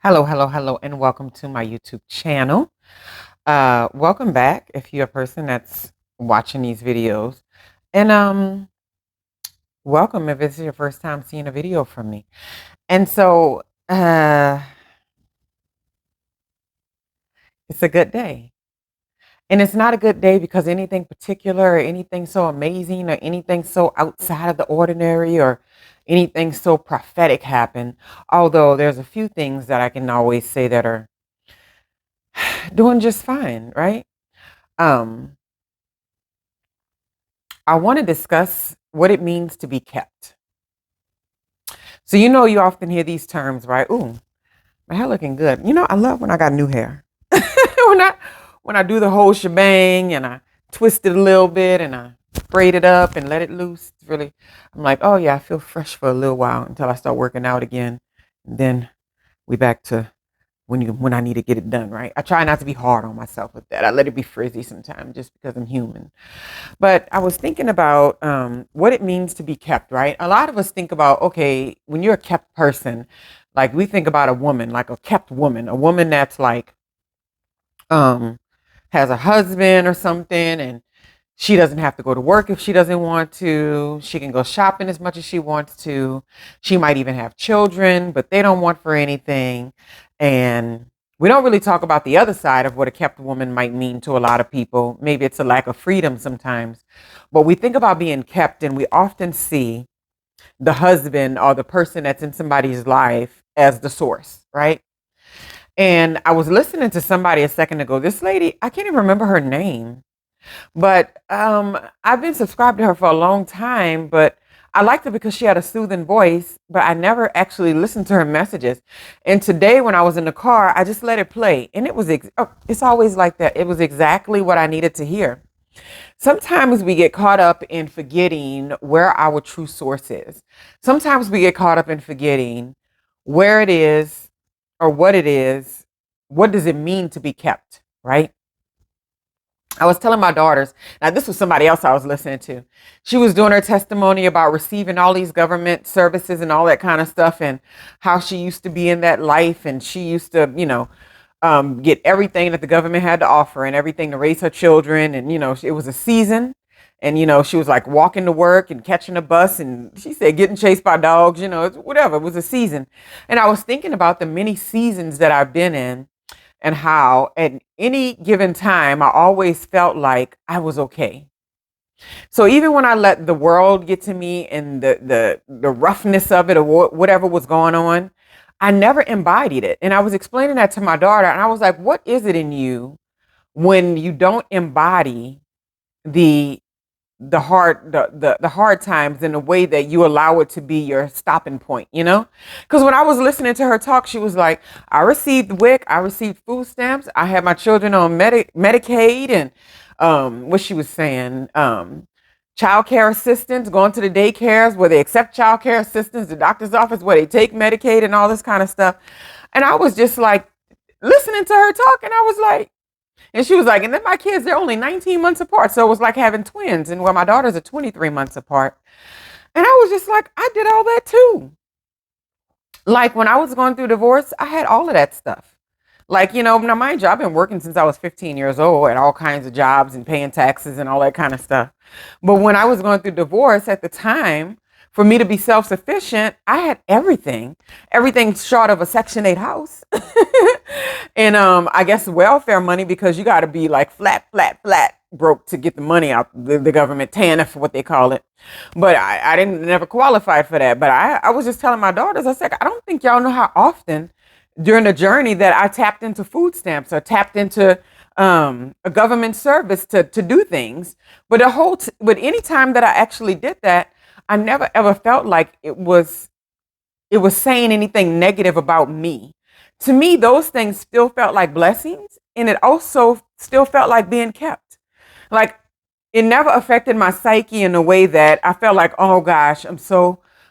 Hello, hello, hello, and welcome to my YouTube channel. Welcome back if you're a person that's watching these videos. And welcome if this is your first time seeing a video from me. And so it's a good day. And it's not a good day because anything particular or anything so amazing or anything so outside of the ordinary or anything so prophetic happened. Although there's a few things that I can always say that are doing just fine, right? Um, I want to discuss what it means to be kept. So, you often hear these terms, right? Ooh, my hair looking good. I love when I got new hair. when I when I do the whole shebang and I twist it a little bit and I braid it up and let it loose. It's really, I'm like, oh yeah, I feel fresh for a little while until I start working out again. And then we back to when I need to get it done, right? I try not to be hard on myself with that. I let it be frizzy sometimes just because I'm human. But I was thinking about what it means to be kept, right? A lot of us think about, okay, when you're a kept person, like we think about a woman, like a kept woman, a woman that's like um, has a husband or something, and she doesn't have to go to work if she doesn't want to. She can go shopping as much as she wants to. She might even have children, but they don't want for anything. And we don't really talk about the other side of what a kept woman might mean to a lot of people. Maybe it's a lack of freedom sometimes. But we think about being kept, and we often see the husband or the person that's in somebody's life as the source, right? And I was listening to somebody a second ago. This lady, I can't even remember her name, but I've been subscribed to her for a long time, but I liked her because she had a soothing voice, but I never actually listened to her messages. And today when I was in the car, I just let it play. And it's always like that. It was exactly what I needed to hear. Sometimes we get caught up in forgetting where our true source is. Sometimes we get caught up in forgetting where it is or what it is. What does it mean to be kept, right? I was telling my daughters, now this was somebody else I was listening to. She was doing her testimony about receiving all these government services and all that kind of stuff and how she used to be in that life and she used to, get everything that the government had to offer and everything to raise her children. And, it was a season and, she was like walking to work and catching a bus and she said getting chased by dogs, it's whatever. It was a season. And I was thinking about the many seasons that I've been in and how at any given time I always felt like I was okay. So even when I let the world get to me and the roughness of it or whatever was going on, I never embodied it. And I was explaining that to my daughter and I was like, what is it in you when you don't embody the the hard times in a way that you allow it to be your stopping point, because when I was listening to her talk, she was like, I received WIC, I received food stamps, I had my children on Medicaid, and what she was saying, child care assistance, going to the daycares where they accept child care assistance, the doctor's office where they take Medicaid and all this kind of stuff. And I was just like listening to her talk and I was like, and she was like, and then my kids, they're only 19 months apart. So it was like having twins. And well, my daughters are 23 months apart. And I was just like, I did all that too. Like when I was going through divorce, I had all of that stuff. Like, now mind you, I've been working since I was 15 years old at all kinds of jobs and paying taxes and all that kind of stuff. But when I was going through divorce at the time, for me to be self-sufficient, I had everything short of a Section 8 house. And I guess welfare money because you got to be like flat broke to get the money out the government, TANF, what they call it. But I didn't never qualify for that. But I was just telling my daughters, I said, I don't think y'all know how often during the journey that I tapped into food stamps or tapped into a government service to do things. But but any time that I actually did that, I never ever felt like it was saying anything negative about me. To me, those things still felt like blessings, and it also still felt like being kept. Like it never affected my psyche in a way that I felt like, oh gosh,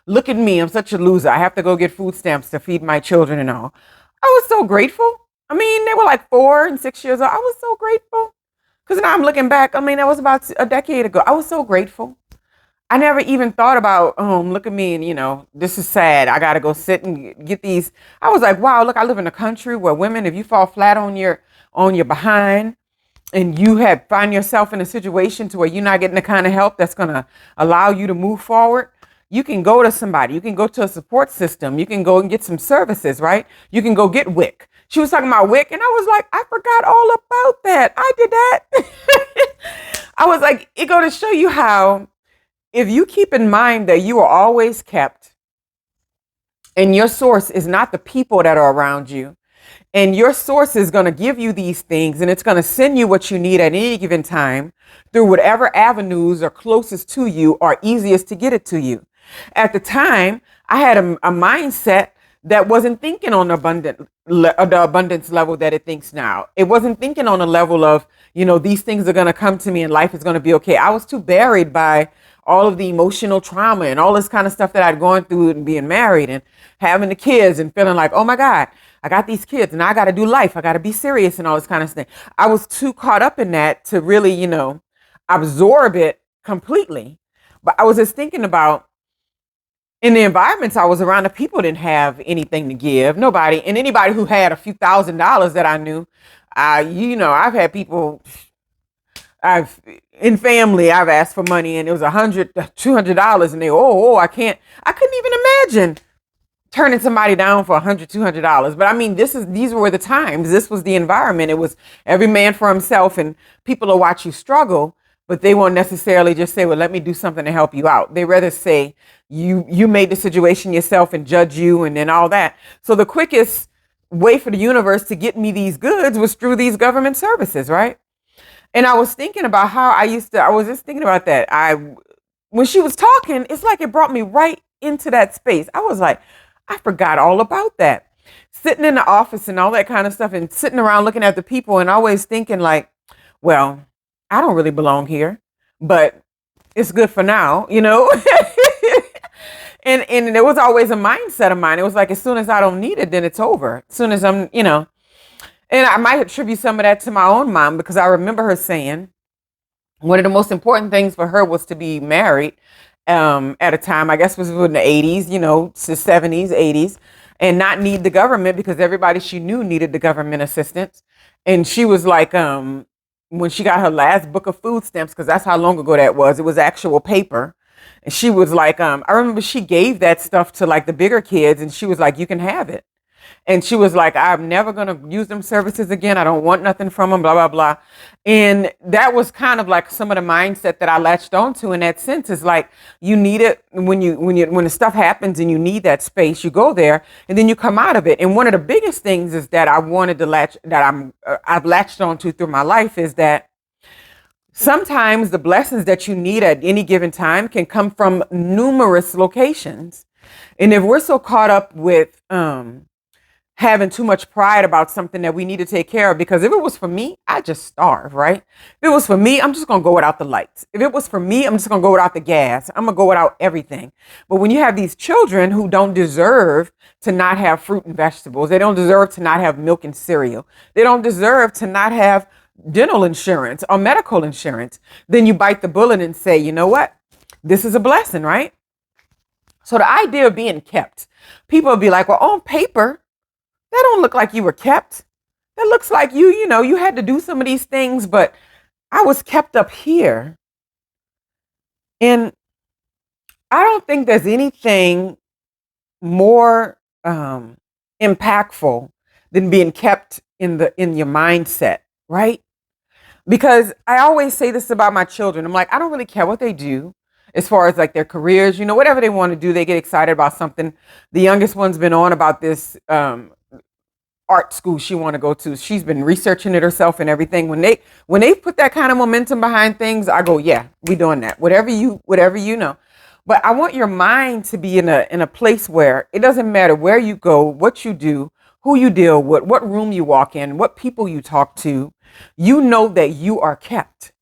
look at me, I'm such a loser. I have to go get food stamps to feed my children and all. I was so grateful. I mean, they were like 4 and 6 years old. I was so grateful because now I'm looking back. I mean, that was about a decade ago. I was so grateful. I never even thought about, look at me and, this is sad. I got to go sit and get these. I was like, wow, look, I live in a country where women, if you fall flat on your behind and you have find yourself in a situation to where you're not getting the kind of help that's going to allow you to move forward, you can go to somebody. You can go to a support system. You can go and get some services, right? You can go get WIC. She was talking about WIC, and I was like, I forgot all about that. I did that. I was like, it go to show you how, if you keep in mind that you are always kept and your source is not the people that are around you, and your source is going to give you these things and it's going to send you what you need at any given time through whatever avenues are closest to you or easiest to get it to you. At the time, I had a mindset that wasn't thinking on the abundance level that it thinks now. It wasn't thinking on a level of, these things are going to come to me and life is going to be okay. I was too buried by all of the emotional trauma and all this kind of stuff that I'd gone through and being married and having the kids and feeling like, oh my God, I got these kids and I got to do life. I got to be serious and all this kind of thing. I was too caught up in that to really, absorb it completely. But I was just thinking about, in the environments I was around, the people didn't have anything to give. Nobody. And anybody who had a few $1,000s that I knew, I've had people, in family, I've asked for money and it was $100, $200 and I couldn't even imagine turning somebody down for $100, $200. But I mean, these were the times. This was the environment. It was every man for himself, and people will watch you struggle, but they won't necessarily just say, well, let me do something to help you out. They rather say you made the situation yourself and judge you and then all that. So the quickest way for the universe to get me these goods was through these government services, right? And I was thinking about how I was just thinking about that. When she was talking, it's like it brought me right into that space. I was like, I forgot all about that. Sitting in the office and all that kind of stuff and sitting around looking at the people and always thinking like, well, I don't really belong here, but it's good for now, and it was always a mindset of mine. It was like, as soon as I don't need it, then it's over. As soon as I'm, and I might attribute some of that to my own mom, because I remember her saying one of the most important things for her was to be married at a time, I guess was in the 80s, to 70s, 80s, and not need the government, because everybody she knew needed the government assistance. And she was like, when she got her last book of food stamps, because that's how long ago that was, it was actual paper. And she was like, I remember she gave that stuff to like the bigger kids, and she was like, you can have it. And she was like, I'm never going to use them services again. I don't want nothing from them, blah, blah, blah. And that was kind of like some of the mindset that I latched onto in that sense. Is like, you need it when the stuff happens and you need that space, you go there and then you come out of it. And one of the biggest things is that I've latched onto through my life is that sometimes the blessings that you need at any given time can come from numerous locations. And if we're so caught up with, having too much pride about something that we need to take care of, because if it was for me, I just starve, right? If it was for me, I'm just going to go without the lights. If it was for me, I'm just going to go without the gas. I'm going to go without everything. But when you have these children who don't deserve to not have fruit and vegetables, they don't deserve to not have milk and cereal, they don't deserve to not have dental insurance or medical insurance, then you bite the bullet and say, you know what? This is a blessing, right? So the idea of being kept, people will be like, well, on paper, that don't look like you were kept. That looks like you had to do some of these things, but I was kept up here. And I don't think there's anything more impactful than being kept in your mindset, right? Because I always say this about my children. I'm like, I don't really care what they do as far as like their careers, whatever they want to do, they get excited about something. The youngest one's been on about this art school she want to go to. She's been researching it herself and everything. When they put that kind of momentum behind things, I go, yeah, we doing that. Whatever you know. But I want your mind to be in a place where it doesn't matter where you go, what you do, who you deal with, what room you walk in, what people you talk to. You know that you are kept.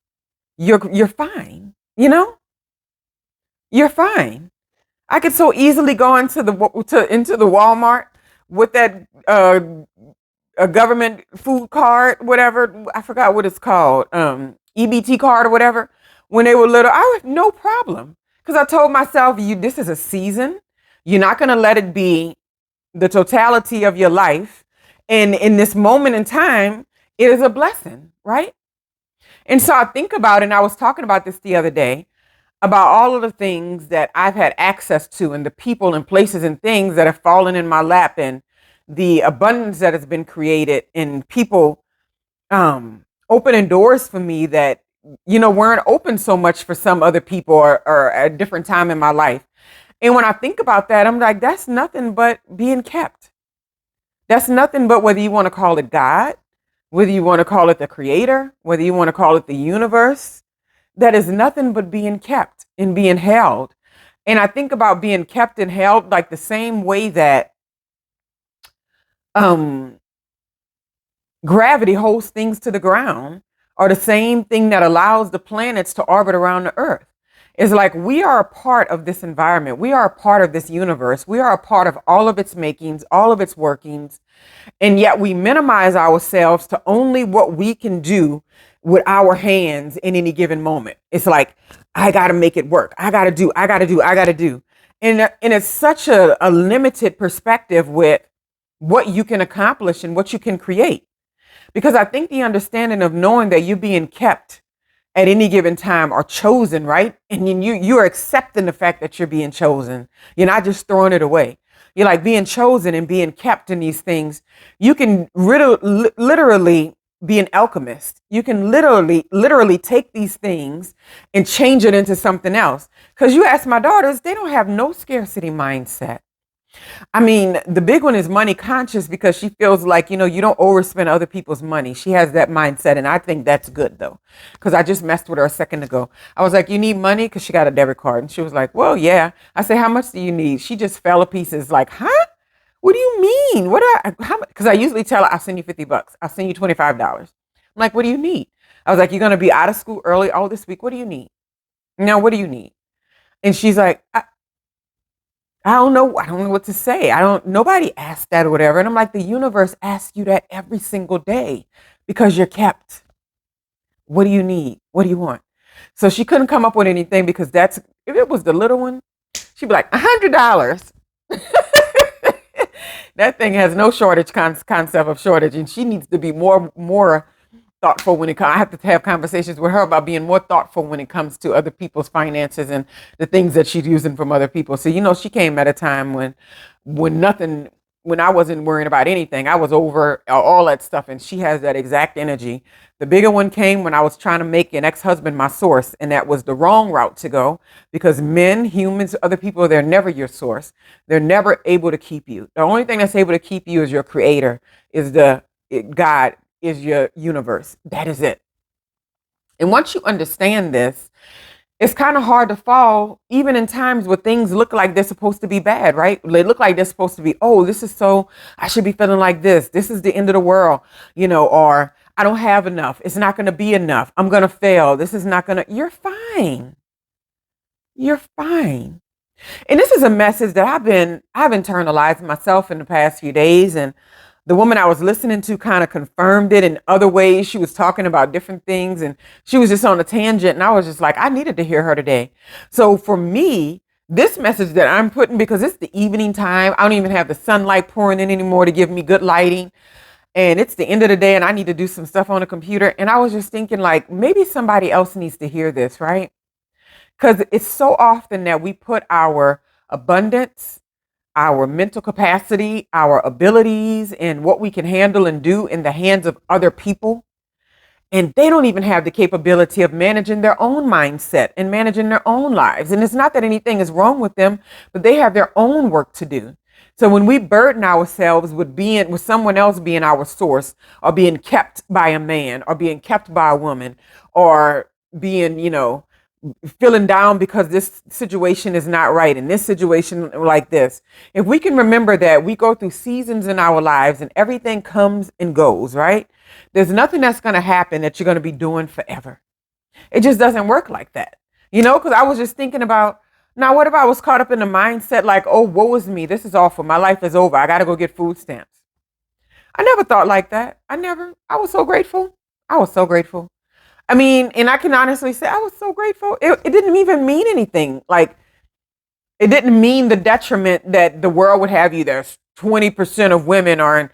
You're fine. You're fine. I could so easily go into the Walmart with that a government food card, whatever, I forgot what it's called, EBT card or whatever. When they were little, I had no problem, Because I told myself, this is a season. You're not going to let it be the totality of your life. And in this moment in time, it is a blessing, right? And so I think about, and I was talking about this the other day, about all of the things that I've had access to and the people and places and things that have fallen in my lap and the abundance that has been created and people opening doors for me that, weren't open so much for some other people or at a different time in my life. And when I think about that, I'm like, that's nothing but being kept. That's nothing but, whether you want to call it God, whether you want to call it the creator, whether you want to call it the universe, that is nothing but being kept and being held. And I think about being kept and held like the same way that gravity holds things to the ground, or the same thing that allows the planets to orbit around the earth. It's like we are a part of this environment. We are a part of this universe. We are a part of all of its makings, all of its workings. And yet we minimize ourselves to only what we can do with our hands in any given moment. It's like, I got to make it work. I got to do. And it's such a limited perspective with what you can accomplish and what you can create. Because I think the understanding of knowing that you're being kept at any given time or chosen, right? And you're accepting the fact that you're being chosen. You're not just throwing it away. You're like being chosen and being kept in these things. You can literally be an alchemist. You can literally take these things and change it into something else. Because you ask my daughters, they don't have no scarcity mindset. I mean, the big one is money conscious, because she feels like, you don't overspend other people's money. She has that mindset. And I think that's good, though, because I just messed with her a second ago. I was like, you need money? Because she got a debit card. And she was like, well, yeah. I said, how much do you need? She just fell to pieces like, huh? What do you mean? Because I usually tell her, I'll send you $50. I'll send you $25. I'm like, what do you need? I was like, you're going to be out of school early all this week. What do you need? Now, what do you need? And she's like, I don't know. I don't know what to say. Nobody asked that or whatever. And I'm like, the universe asks you that every single day because you're kept. What do you need? What do you want? So she couldn't come up with anything, because if it was the little one, she'd be like, $100. That thing has no shortage concept of shortage. And she needs to be more thoughtful when it comes. I have to have conversations with her about being more thoughtful when it comes to other people's finances and the things that she's using from other people. So, she came at a time when I wasn't worrying about anything. I was over all that stuff, and she has that exact energy. The bigger one came when I was trying to make an ex-husband my source, and that was the wrong route to go, because men, humans, other people, they're never your source. They're never able to keep you. The only thing that's able to keep you is your creator, God, is your universe. That is it. And once you understand this, it's kind of hard to fall, even in times where things look like they're supposed to be bad, right? They look like they're supposed to be, I should be feeling like this. This is the end of the world, or I don't have enough. It's not going to be enough. I'm going to fail. You're fine. You're fine. And this is a message that I've internalized myself in the past few days. And the woman I was listening to kind of confirmed it in other ways. She was talking about different things, and she was just on a tangent. And I was just like, I needed to hear her today. So for me, this message that I'm putting, because it's the evening time, I don't even have the sunlight pouring in anymore to give me good lighting. And it's the end of the day, and I need to do some stuff on the computer. And I was just thinking, like, maybe somebody else needs to hear this, right? Because it's so often that we put our abundance, our mental capacity, our abilities, and what we can handle and do in the hands of other people. And they don't even have the capability of managing their own mindset and managing their own lives. And it's not that anything is wrong with them, but they have their own work to do. So when we burden ourselves with someone else being our source, or being kept by a man, or being kept by a woman, or being, feeling down because this situation is not right, and this situation like this. If we can remember that we go through seasons in our lives and everything comes and goes, right? There's nothing that's going to happen that you're going to be doing forever. It just doesn't work like that. Because I was just thinking about, now what if I was caught up in the mindset like, oh, woe is me. This is awful. My life is over. I got to go get food stamps. I never thought like that. I was so grateful. I was so grateful. I mean, and I can honestly say I was so grateful. It didn't even mean anything. Like, it didn't mean the detriment that the world would have you. There's 20% of women are in,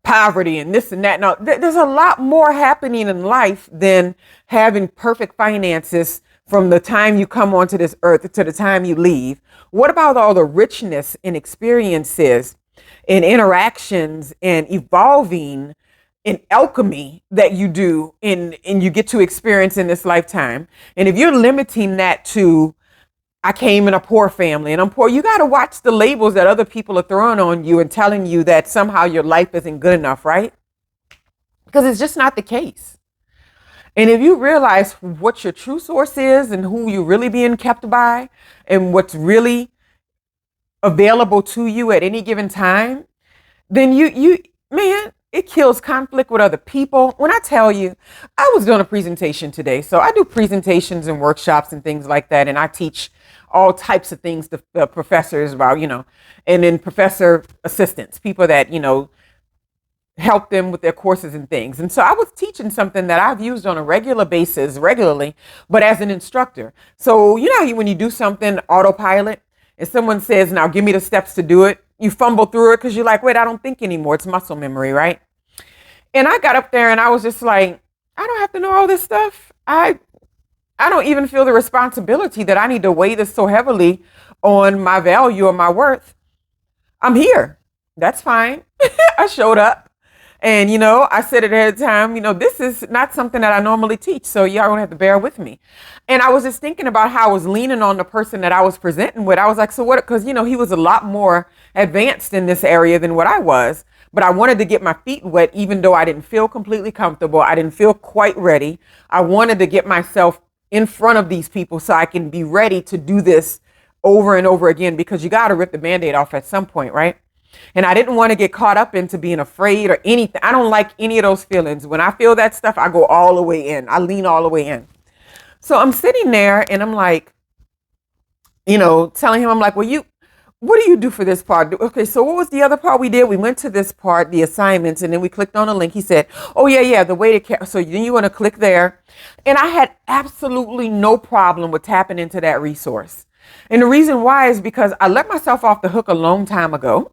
poverty and this and that. No, there's a lot more happening in life than having perfect finances from the time you come onto this earth to the time you leave. What about all the richness and experiences and interactions and evolving in alchemy that you do and you get to experience in this lifetime? And if you're limiting that to, I came in a poor family and I'm poor, you got to watch the labels that other people are throwing on you and telling you that somehow your life isn't good enough, right? Because it's just not the case. And if you realize what your true source is and who you're really being kept by and what's really available to you at any given time, then man, it kills conflict with other people. When I tell you, I was doing a presentation today. So I do presentations and workshops and things like that. And I teach all types of things to professors about, and then professor assistants, people that, help them with their courses and things. And so I was teaching something that I've used on a regularly, but as an instructor. So, when you do something autopilot and someone says, now give me the steps to do it, you fumble through it because you're like, wait, I don't think anymore. It's muscle memory, right? And I got up there and I was just like, I don't have to know all this stuff. I don't even feel the responsibility that I need to weigh this so heavily on my value or my worth. I'm here. That's fine. I showed up. And, I said it ahead of time, this is not something that I normally teach. So y'all gonna have to bear with me. And I was just thinking about how I was leaning on the person that I was presenting with. I was like, so what? Because, he was a lot more advanced in this area than what I was. But I wanted to get my feet wet, even though I didn't feel completely comfortable. I didn't feel quite ready. I wanted to get myself in front of these people so I can be ready to do this over and over again, because you got to rip the Band-Aid off at some point, right? And I didn't want to get caught up into being afraid or anything. I don't like any of those feelings. When I feel that stuff, I go all the way in. I lean all the way in. So I'm sitting there and I'm like, telling him, I'm like, well, what do you do for this part? Okay, so what was the other part we did? We went to this part, the assignments, and then we clicked on a link. He said, oh, yeah, the way to, so then you want to click there. And I had absolutely no problem with tapping into that resource. And the reason why is because I let myself off the hook a long time ago.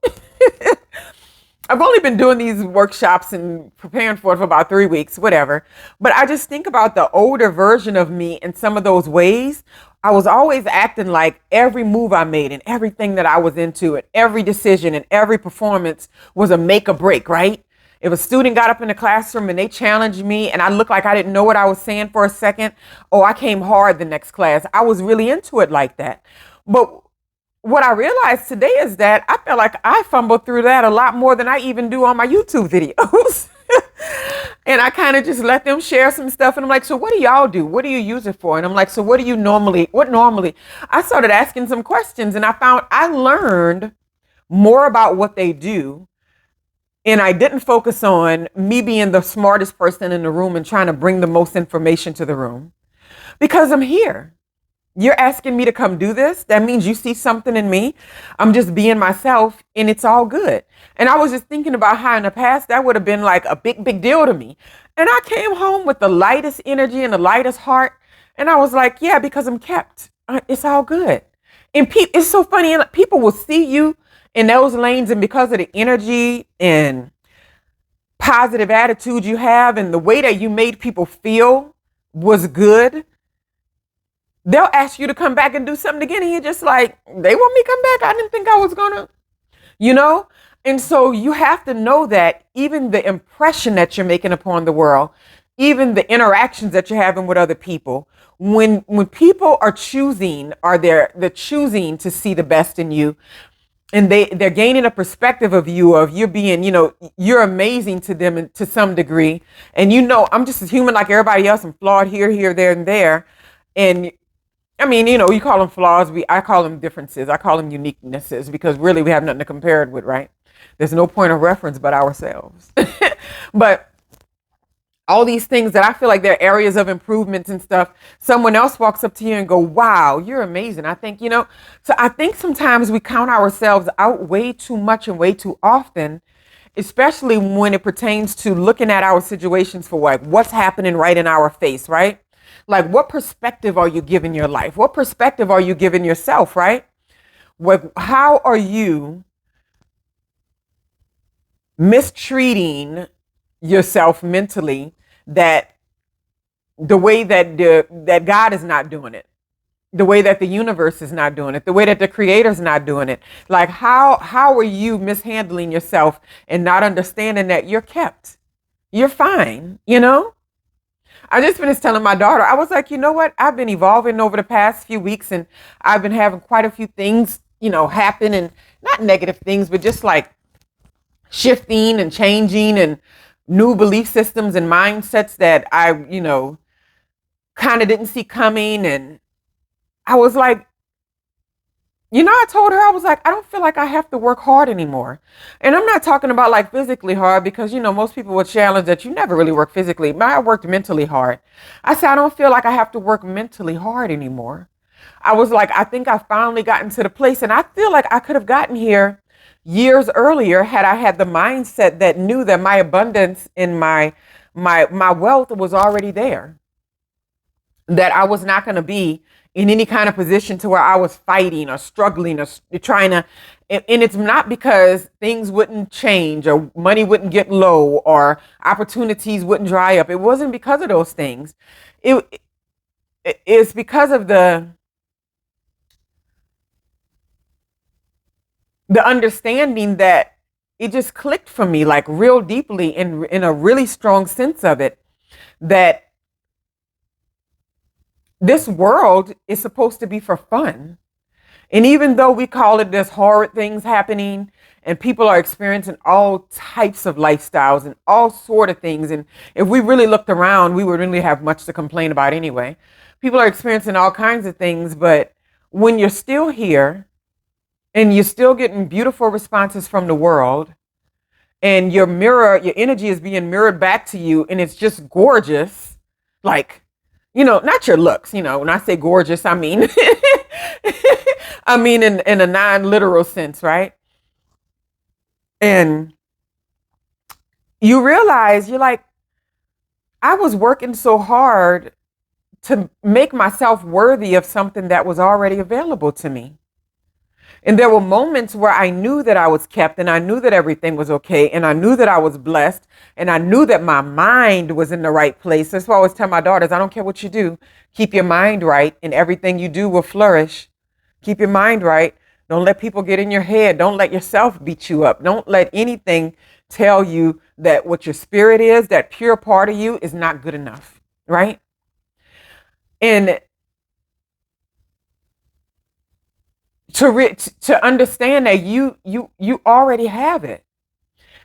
I've only been doing these workshops and preparing for it for about 3 weeks, whatever. But I just think about the older version of me in some of those ways. I was always acting like every move I made and everything that I was into and every decision and every performance was a make or break, right? If a student got up in the classroom and they challenged me and I looked like I didn't know what I was saying for a second, I came hard the next class. I was really into it like that. But what I realized today is that I feel like I fumble through that a lot more than I even do on my YouTube videos. And I kind of just let them share some stuff. And I'm like, so what do y'all do? What do you use it for? And I'm like, so what normally? I started asking some questions and I learned more about what they do. And I didn't focus on me being the smartest person in the room and trying to bring the most information to the room, because I'm here. You're asking me to come do this. That means you see something in me. I'm just being myself and it's all good. And I was just thinking about how in the past that would have been like a big deal to me. And I came home with the lightest energy and the lightest heart. And I was like, yeah, because I'm kept. It's all good. And it's so funny. And people will see you in those lanes. And because of the energy and positive attitude you have and the way that you made people feel was good, they'll ask you to come back and do something again. And you're just like, they want me to come back? I didn't think I was gonna, And so you have to know that even the impression that you're making upon the world, even the interactions that you're having with other people, when people are choosing, they're choosing to see the best in you, and they're gaining a perspective of you, of you being, you're amazing to them to some degree. And I'm just as human like everybody else. I'm flawed here, there, and there. And I mean, you call them flaws. I call them differences. I call them uniquenesses, because really we have nothing to compare it with, right? There's no point of reference but ourselves. But all these things that I feel like they're areas of improvements and stuff, someone else walks up to you and go, wow, you're amazing. I think, so I think sometimes we count ourselves out way too much and way too often. especially when it pertains to looking at our situations for like what's happening right in our face, right? Like, what perspective are you giving your life? What perspective are you giving yourself, right? How are you mistreating yourself mentally, that the way that that God is not doing it, the way that the universe is not doing it, the way that the creator is not doing it? Like, how are you mishandling yourself and not understanding that you're kept? You're fine, you know? I just finished telling my daughter, I was like, you know what? I've been evolving over the past few weeks, and I've been having quite a few things, happen, and not negative things, but just like shifting and changing and new belief systems and mindsets that I, kind of didn't see coming. And I was like, I told her, I was like, I don't feel like I have to work hard anymore. And I'm not talking about like physically hard, because, most people would challenge that you never really work physically. But I worked mentally hard. I said, I don't feel like I have to work mentally hard anymore. I was like, I think I finally gotten to the place, and I feel like I could have gotten here years earlier had I had the mindset that knew that my abundance and my wealth was already there. That I was not going to be in any kind of position to where I was fighting or struggling or trying to, and it's not because things wouldn't change or money wouldn't get low or opportunities wouldn't dry up. It wasn't because of those things. It's because of the understanding that it just clicked for me like real deeply in a really strong sense of it, that this world is supposed to be for fun. And even though we call it there's horrid things happening and people are experiencing all types of lifestyles and all sort of things, and if we really looked around, we would really have much to complain about anyway. People are experiencing all kinds of things, but when you're still here and you're still getting beautiful responses from the world, and your energy is being mirrored back to you, and it's just gorgeous, like, not your looks, when I say gorgeous, I mean, I mean in a non-literal sense, right? And you realize you're like, I was working so hard to make myself worthy of something that was already available to me. And there were moments where I knew that I was kept, and I knew that everything was okay, and I knew that I was blessed, and I knew that my mind was in the right place. That's why I always tell my daughters, I don't care what you do, keep your mind right, and everything you do will flourish. Keep your mind right. Don't let people get in your head. Don't let yourself beat you up. Don't let anything tell you that what your spirit is, that pure part of you, is not good enough, right? And to understand that you already have it.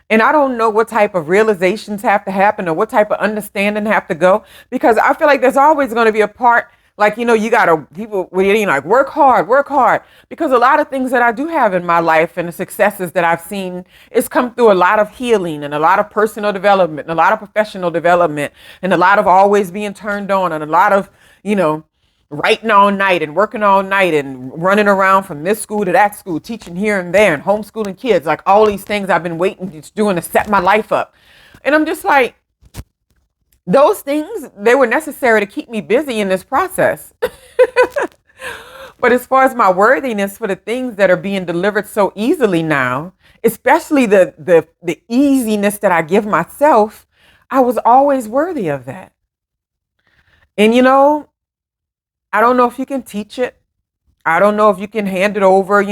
And I don't know what type of realizations have to happen or what type of understanding have to go, because I feel like there's always going to be a part, like, you got to, people with, like, work hard, because a lot of things that I do have in my life and the successes that I've seen, it's come through a lot of healing and a lot of personal development and a lot of professional development and a lot of always being turned on and a lot of, writing all night and working all night and running around from this school to that school, teaching here and there and homeschooling kids, like all these things I've been doing to set my life up. And I'm just like, those things, they were necessary to keep me busy in this process. But as far as my worthiness for the things that are being delivered so easily now, especially the easiness that I give myself, I was always worthy of that. And I don't know if you can teach it. I don't know if you can hand it over,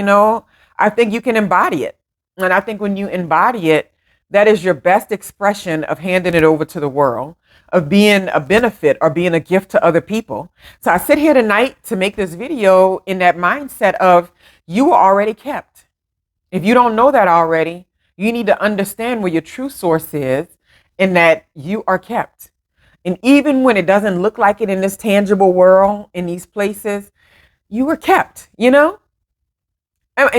I think you can embody it. And I think when you embody it, that is your best expression of handing it over to the world, of being a benefit or being a gift to other people. So I sit here tonight to make this video in that mindset of you are already kept. If you don't know that already, you need to understand where your true source is and that you are kept. And even when it doesn't look like it in this tangible world, in these places, you were kept, And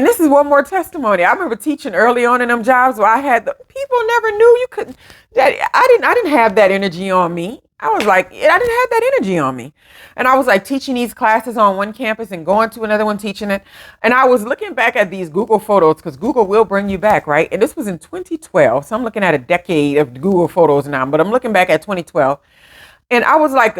this is one more testimony. I remember teaching early on in them jobs where I had people never knew you couldn't, that I didn't have that energy on me. I was like, I didn't have that energy on me. And I was like teaching these classes on one campus and going to another one teaching it. And I was looking back at these Google photos because Google will bring you back, right? And this was in 2012. So I'm looking at a decade of Google photos now, but I'm looking back at 2012. And I was like,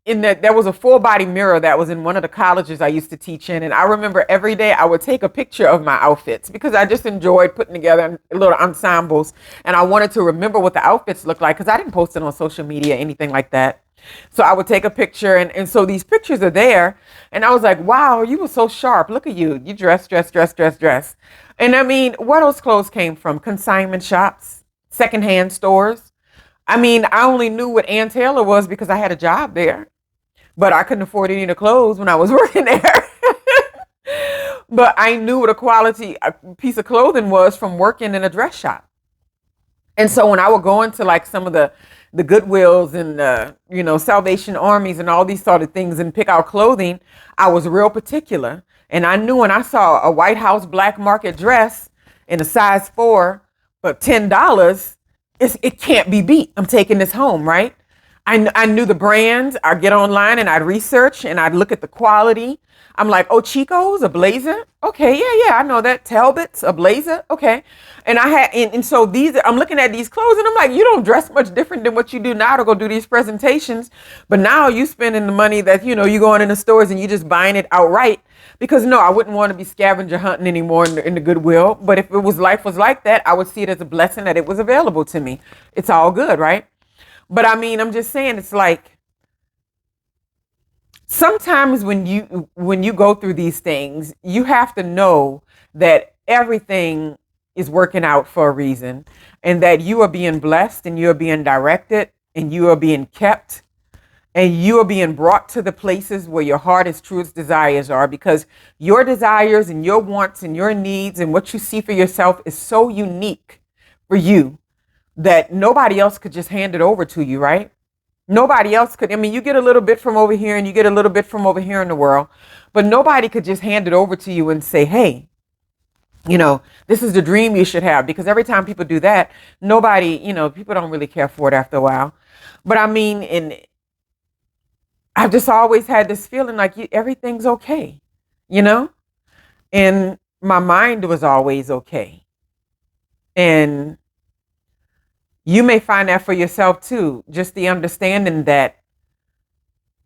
in that there was a full body mirror that was in one of the colleges I used to teach in. And I remember every day I would take a picture of my outfits because I just enjoyed putting together little ensembles. And I wanted to remember what the outfits looked like because I didn't post it on social media, anything like that. So I would take a picture. And so these pictures are there. And I was like, wow, you were so sharp. Look at you. You dress. And I mean, where those clothes came from? Consignment shops, secondhand stores. I mean, I only knew what Ann Taylor was because I had a job there. But I couldn't afford any of the clothes when I was working there. But I knew what a quality piece of clothing was from working in a dress shop. And so when I would go into like some of the Goodwills and Salvation Armies and all these sort of things and pick out clothing, I was real particular. And I knew when I saw a White House black market dress in a size 4 for $10, it can't be beat. I'm taking this home, right? I knew the brands. I'd get online and I'd research and I'd look at the quality. I'm like, oh, Chico's, a blazer. Okay, yeah, I know that. Talbot's, a blazer. Okay. And so I'm looking at these clothes and I'm like, you don't dress much different than what you do now to go do these presentations. But now you spending the money that, you going in the stores and you just buying it outright. Because no, I wouldn't want to be scavenger hunting anymore in the Goodwill. But if life was like that, I would see it as a blessing that it was available to me. It's all good, right? But I mean, I'm just saying, it's like sometimes when you go through these things, you have to know that everything is working out for a reason and that you are being blessed and you are being directed and you are being kept and you are being brought to the places where your heart's truest desires are, because your desires and your wants and your needs and what you see for yourself is so unique for you that nobody else could just hand it over to you, right? Nobody else could. I mean, you get a little bit from over here and you get a little bit from over here in the world, but nobody could just hand it over to you and say, hey, this is the dream you should have. Because every time people do that, nobody, people don't really care for it after a while. But I mean, I've just always had this feeling like everything's okay, and my mind was always okay. And you may find that for yourself too. Just the understanding that,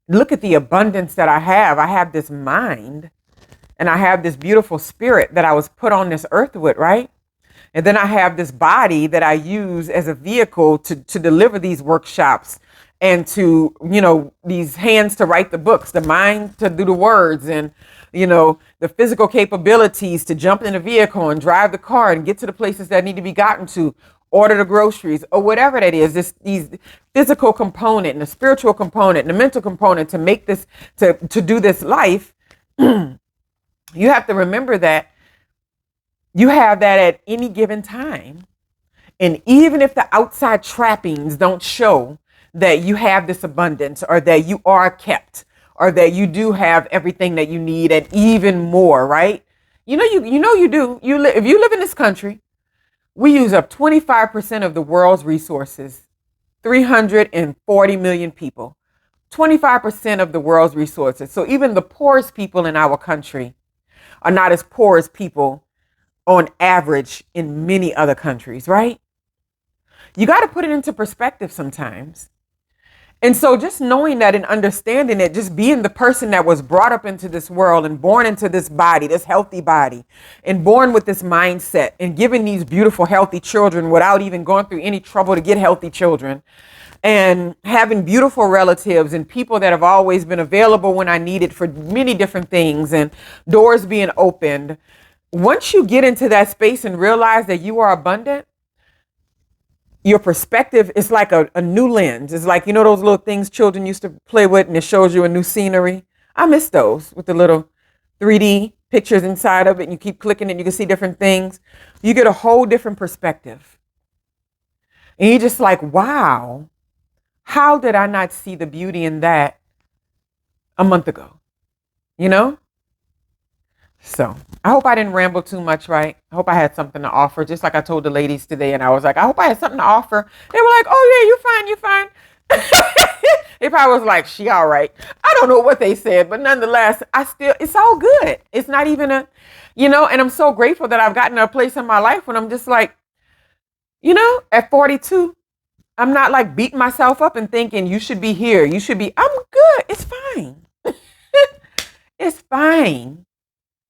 look at the abundance that I have. I have this mind and I have this beautiful spirit that I was put on this earth with, right? And then I have this body that I use as a vehicle to deliver these workshops and to, these hands to write the books, the mind to do the words, and, the physical capabilities to jump in a vehicle and drive the car and get to the places that need to be gotten to, order the groceries or whatever that is, these physical component and the spiritual component and the mental component to make this, to do this life. You have to remember that you have that at any given time. And even if the outside trappings don't show that you have this abundance or that you are kept or that you do have everything that you need and even more, right? You do. If you live in this country, we use up 25% of the world's resources, 340 million people, 25% of the world's resources. So even the poorest people in our country are not as poor as people on average in many other countries, right? You got to put it into perspective sometimes. And so just knowing that and understanding it, just being the person that was brought up into this world and born into this body, this healthy body, and born with this mindset and given these beautiful, healthy children without even going through any trouble to get healthy children, and having beautiful relatives and people that have always been available when I needed for many different things and doors being opened. Once you get into that space and realize that you are abundant, your perspective is like a new lens. It's like, those little things children used to play with and it shows you a new scenery. I miss those with the little 3D pictures inside of it and you keep clicking and you can see different things. You get a whole different perspective. And you're just like, wow, how did I not see the beauty in that a month ago? So I hope I didn't ramble too much, right? I hope I had something to offer, just like I told the ladies today. And I was like, I hope I had something to offer. They were like, oh yeah, you're fine. They probably was like, she all right. I don't know what they said, but nonetheless, it's all good. It's not even and I'm so grateful that I've gotten to a place in my life when I'm just like, at 42, I'm not like beating myself up and thinking you should be here. I'm good. It's fine. It's fine.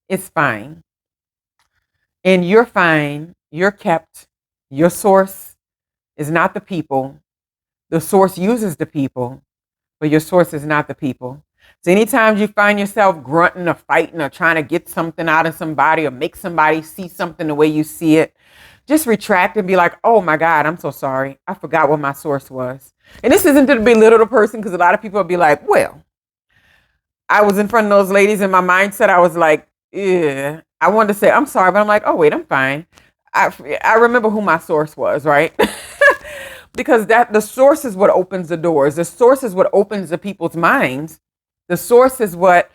It's fine. And you're fine. You're kept. Your source is not the people. The source uses the people, but your source is not the people. So anytime you find yourself grunting or fighting or trying to get something out of somebody or make somebody see something the way you see it, just retract and be like, oh my God, I'm so sorry. I forgot what my source was. And this isn't to belittle the person, because a lot of people will be like, well, I was in front of those ladies in my mindset. I was like, yeah. I wanted to say, I'm sorry, but I'm like, oh, wait, I'm fine. I remember who my source was, right? Because the source is what opens the doors. The source is what opens the people's minds. The source is what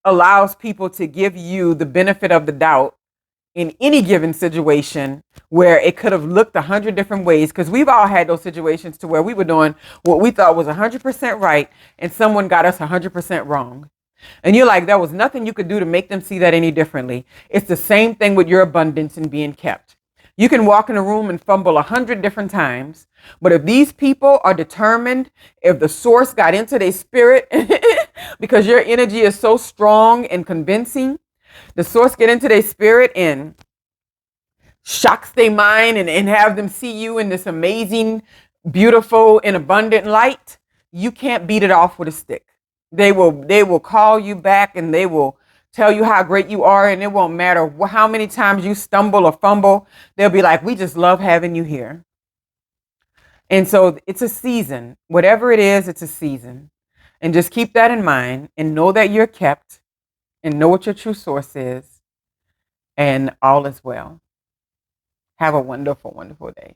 allows people to give you the benefit of the doubt in any given situation where it could have looked 100 different ways, because we've all had those situations to where we were doing what we thought was 100% right and someone got us 100% wrong. And you're like, there was nothing you could do to make them see that any differently. It's the same thing with your abundance and being kept. You can walk in a room and fumble 100 different times, but if these people are determined, if the source got into their spirit, because your energy is so strong and convincing, the source get into their spirit and shocks their mind and have them see you in this amazing, beautiful, and abundant light, you can't beat it off with a stick. They will call you back and they will tell you how great you are, and it won't matter how many times you stumble or fumble. They'll be like, we just love having you here. And so it's a season. Whatever it is, it's a season. And just keep that in mind and know that you're kept and know what your true source is, and all is well. Have a wonderful, wonderful day.